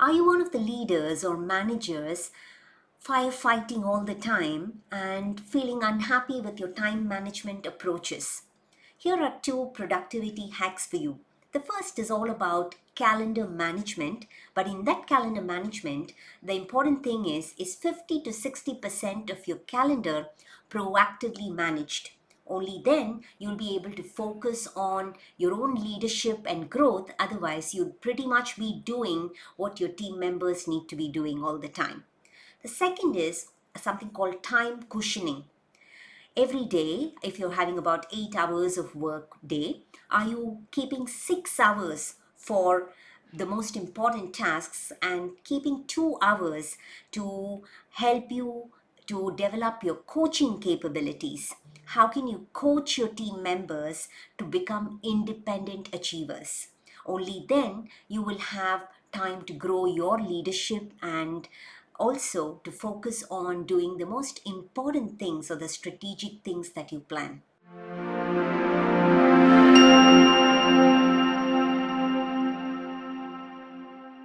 Are you one of the leaders or managers firefighting all the time and feeling unhappy with your time management approaches? Here are two productivity hacks for you. The first is all about calendar management, but in that calendar management, the important thing is 50 to 60% of your calendar proactively managed. Only then you'll be able to focus on your own leadership and growth. Otherwise, you'd pretty much be doing what your team members need to be doing all the time. The second is something called time cushioning. Every day, if you're having about 8 hours of work day, are you keeping 6 hours for the most important tasks and keeping 2 hours to help you to develop your coaching capabilities? How can you coach your team members to become independent achievers? Only then you will have time to grow your leadership and also to focus on doing the most important things or the strategic things that you plan.